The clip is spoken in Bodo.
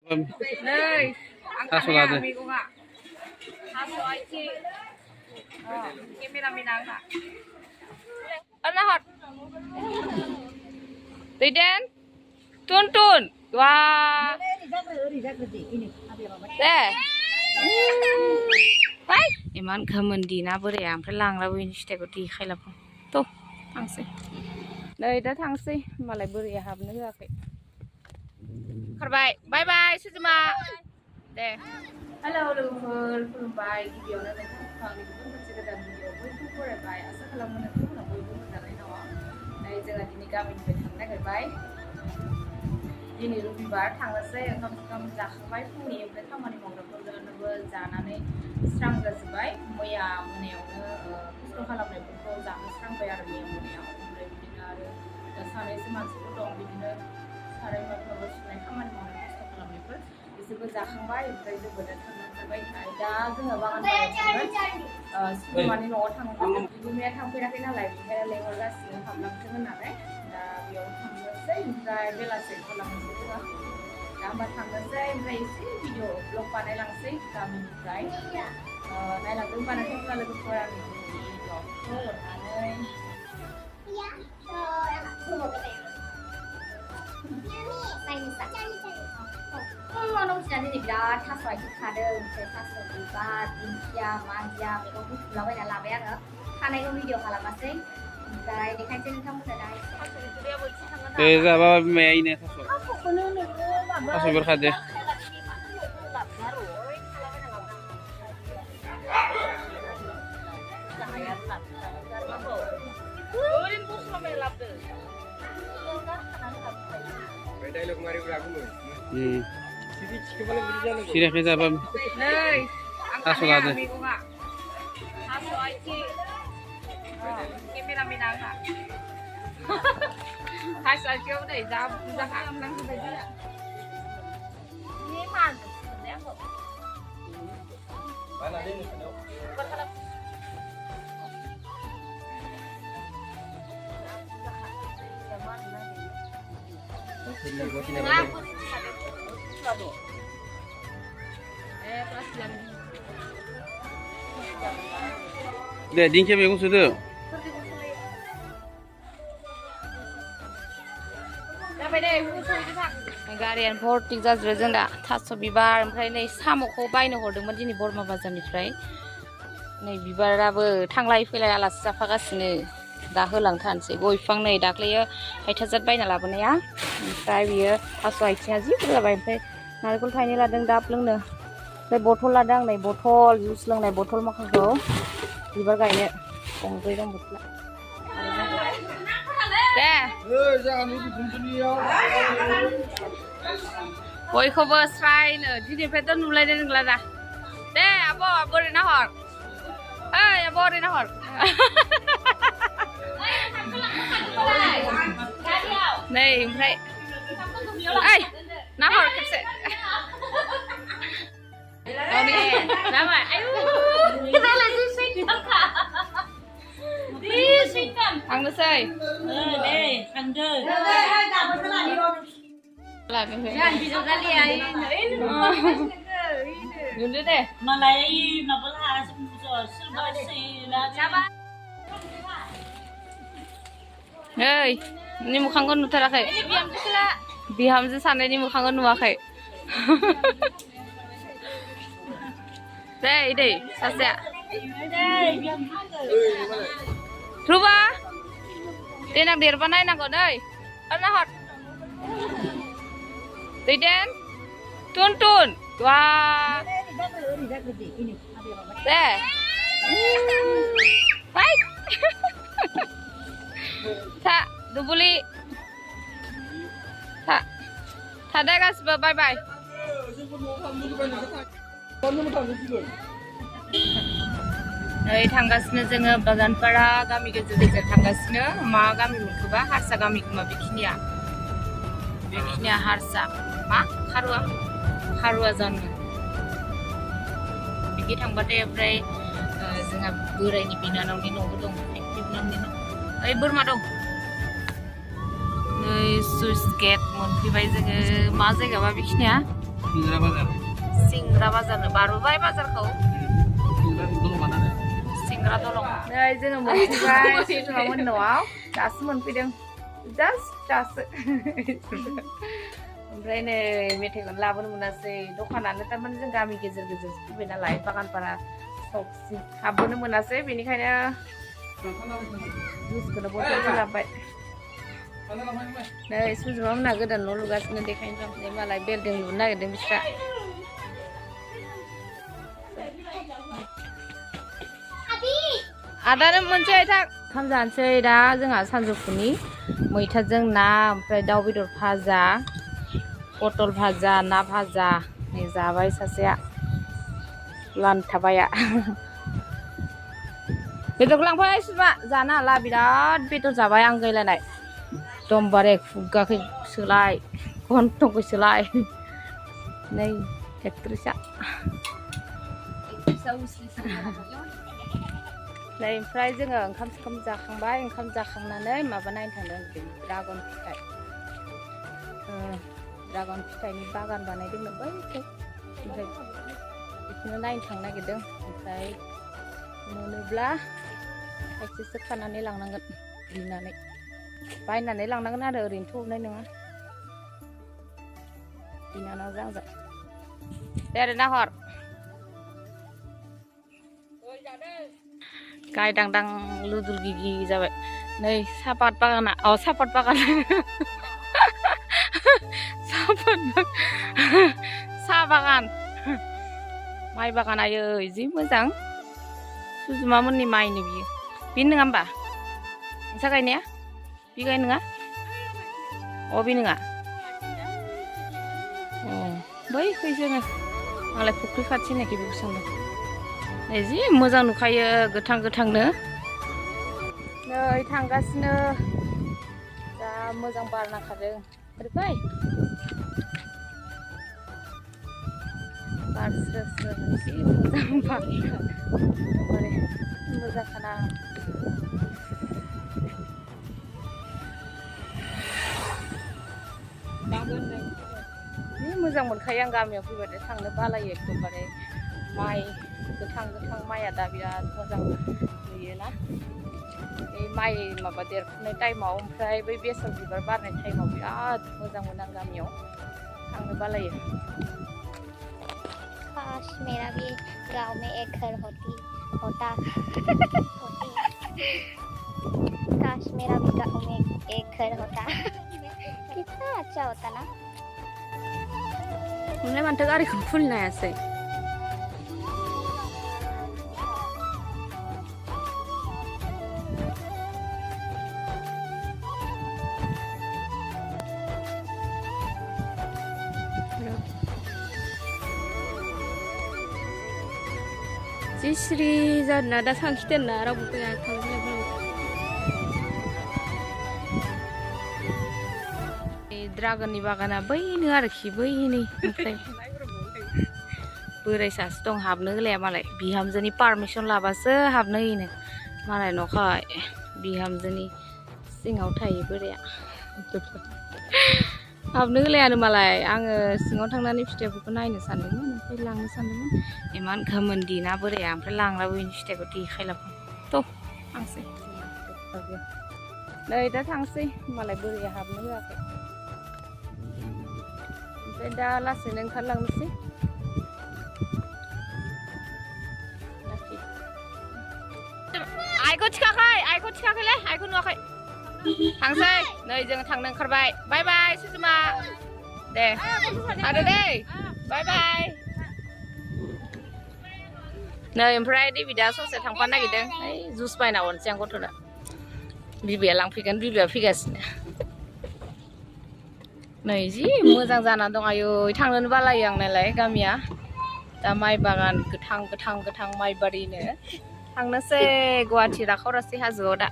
Đây, Taso lado. amigo nga. Taso ay si. Kimi nga. Ano hot? Tiden? Tun. Wah. Deh. Baik. Iman gamen di na bore ya oमफ्राय लांला बयनि फिथाइखौ देखायलाबो थ' थांसै नै दा थांसै मालाय बोरैया हाबनो होआखै खारबाय बाय बाय सुजुमा दे हेलौ लोगोफोर खुलुमबाय गिबियावनो नोंथांखौ आंनि गुबुन मोनसे गोदान भिडिअ बयबो फरायबाय आसा खालामो नोंथांमोना बयबो मोजाङै दङ नै जोंहा दिनै गामिनिफ्राय थांनो नागिरबाय दिनै रबिबार थांनोसै ओंखाम जाखांबाय फुंनि ओमफ्राय खामानि मावग्राफोरनोबो जानानै स्रां जाजोब्बाय मैया मोनायावनो खस्थ' खालामनायफोरखौ जाहोस्रांबाय आरो मैया मोनायाव ओमफ्राय बिदिनो आरो सानैसो मानसिफोर दं बिदिनो साराय माबा सुनाय खामानि मावनाय खस्थ' खालामनायफोर बिसोरबो जाखांबाय ओमफ्राय जोंबो दा थांनांजोब्बाय दा जोङो बागानफोराव थांगोन सुजुमानि न'आव थांगोन बिगुमाया थांफेराखै नालाय बेनिखायनो लेंहरगासिनो हाबलांथों होननानै दा बेयाव थांनोसै ओमफ्राय बेलासे खालामनोसै जोङो दा होमबा थांनोसै ओमफ्राय एसे भिडिअ ब्लग बानायलांसै गामिनिफ्राय नायलांदों होमबा नोंथांमोना लोगोफोर आंनि ब्लगखौ अननानै फुङावनो उथिनानै दिनै बिराद थास' आथिं खादों ओमफ्राय थास' बिबार दिंखिया मानजिया मैगं बुथुमलाबायना लाबाय आङो खानायखौ भिडिअ खालामासै ओमफ्राय देखायनोसै नोंथांमोननो दा थास' बिथुरियाबो एसे थांगोन दे जाबा बिमायानो थास'खौनो नोङो माबा थास' बेरखादो सिरियाखै जाबा थास' लादो थास' आथिं केमेरामेना आंहा थास' आथिङाव नै जा बुरजा खालामनांजोबबाय जोंहा ini mana sebenarnya kok mana dia nih deh dingke megung sudah गारियानो भर्टिक जाजोबो जों दा थास' बिबार ओमफ्राय नै साम'खौ बायनो हरदोंमोन दिनै बरमा बाजारनिफ्राय नै बिबाराबो थांलाय फैलाय आलासि जाफागासिनो दा होलांथारनोसै गय बिफां नै दाख्लैयो हायथाजात बायना लाबोनाया ओमफ्राय बियो थास' आथिङा जि बुरजा जाबाय ओमफ्राय नारेंखल थाइनै लादों दाब लोंनो ओमफ्राय बथल लादों आं नै बथल जुइस लोंनाय बथल माखाखौ बिबार गायनो गंब्रै दं बथला दे बयखौबो स्रायनो दिनैफ्रायथ' नुलायनाय नंला दा दे आब' ओरैनो हर ओइ आब' ओरैनो हर नै ओमफ्राय ओइ नाहर खेबसे जाबाय आयु थांनोसै नुदो दे मालाय माबा ओइ नि मोखांखौ नुथाराखै बिहामजो सानैनि मोखांखौ नुवाखै दै सासेया रुबा देनां देरबा नायनांगौ नै ओरैनो हर दैदेन टुन wah deh baik tak dubuli tak deh guys bye bye नै थांगासिनो जोङो बागानपारा गामि गेजेर थांगासिनो मा गामि मोनखोबा हारसा गामि खोमा बेखिनिया हारसा मा खारुवा जानो बिदि थांबाथाय ओमफ्राय जोंहा बोरायनि बिनानावनि न'बो दं बिनानावनि न' ओइ बोरमा दं नै सुइस गेट मोनफैबाय जोङो मा जायगाबा बेखिनिया सिंग्रा बाजार बारबोबाय बाजारखौ सिंग्रा दलं नै जोङो मोनफैबाय सुजुमामोन न'आव दासो मोनफैदों दासो ओमफ्राय नै मेथाइखौनो लाबोनो मोनासै दखानानो थारमाने जों गामि गेजेर गेजेर फैबाय नालाय बागानपारा सकसिम हाबबोनो मोनासै बेनिखायनो जुसखौनो बथलखौ लाबोबाय नै सुजुमामोनहा गोदान न' लुगासिनो देखायनो दं मालाय बिल्डिं लुनो नागिरदों बिस्रा आदानो मोनसे थां ओंखाम जानोसै दा जोंहा सानजौफुनि मैथाजों ना ओमफ्राय दाउ बेदर भाजा पटल भाजा ना भाजा नै जाबाय सासेया लानथाबाया बेदरखौ लांफाय सुमा जानो हाला बिराद बेदर जाबाय आंगायलायनाय एकदमबारे खुगाखै सोलाय गन्थंखै सोलाय नै एक्ट्रिसा नै ओमफ्राय जोङो ओंखाम जाखांबाय ओंखाम जाखांनानै माबा नायनो थांदों ड्रागन फिथाइनि बागान बानायदोंनो बैखौ ओमफ्राय बेखौनो नायनो थांनो नागिरदों ओमफ्राय मोनोब्ला खायसेसो खानानै लांनांगोन बिनानै बायनानै लांनांगोन आरो ओरैनोथ' हरनाय नङा बिनानावजों आंजों दे आरो नाहर गायदांदां लुदुर गिगि जाबाय नै सापात बागाना सापात बागान साहा बागान माइ बागान आयै जि मोजां सुजुमामोननि माइनि बियो बेनो नङा होमबा नोंसा गायनाया बे गाय नङा बे नङा बैखै जोङो मालाय फुख्रि खाथि होननायखै बेखौ सानदों नै जि मोजां नुखायो गोथां गोथांनो नै थांगासिनो जा मोजां बार नांखादों ओरै फै बार स्रो स्रो जि मोजां बार ओरै मोजांखाना जि मोजां मोनखायो आं गामियाव फैबाथाय थांनो बालायो एकदमबारे माइ गोथां गोथां माइया दा बिराद मोजां नुयोना बे माइ माबा देरफुनाय टाइमाव ओमफ्राय बै बेसर बिबार बारनाय टाइमाव बिराद मोजां मोनो आं गामियाव थांनो बालायो काश मेरा भी गांव में एक घर होता काश मेरा भी गांव में एक घर होता कितना अच्छा होता ना ओमफ्राय मानोथो गारिखौ खुलिनो हायासै जि सिरि जादोंना दा सानखिदोंना रावबो फैया थांलाय फैलाय ड्रागननि बागाना बैनो आरोखि बैनो ओमफ्राय बोराय सासे दं हाबनो होलाया मालाय बिहामजोनि पारमिसन लाबासो हाबनो होयोनो मालाय न'खाय बिहामजोनि सिङाव थायो बोराया हाबनो होलायानो मालाय आङो सिङाव थांनानै फिथाइफोरखौ नायनो सानदोंमोन ओमफ्राय लांनो सानदोंमोन इमान गोमोन दिना बोराया ओमफ्राय लांलाबो बेनि फिथाइखौ देखायलाबो थ' थांसै नै दा थांसै मालाय बोराया हाबनो होआखै ओमफ्राय दा लासैनो ओंखारलांनोसै आइखौ थिखाखैलै आइखौ नुवाखै थांसै नै जों थांनो ओंखारबाय बाय बाय सुजुमा दे थादो दे बाय बाय नै ओमफ्राय देबिदा ससे थांफानो नागिरदों ओइ जुस बायना हरनोसै आं गथ'नो बिबैया लांफैगोन बिबैया फैगासिनो नै जि मोजां जानानै दं आयै थांनोनो बालायो आं नालाय गामिया दा माइ बागान गोथां गोथां गोथां माइ बारिनो थांनोसै गुवाहाटि राखावरासि हाजोआव दा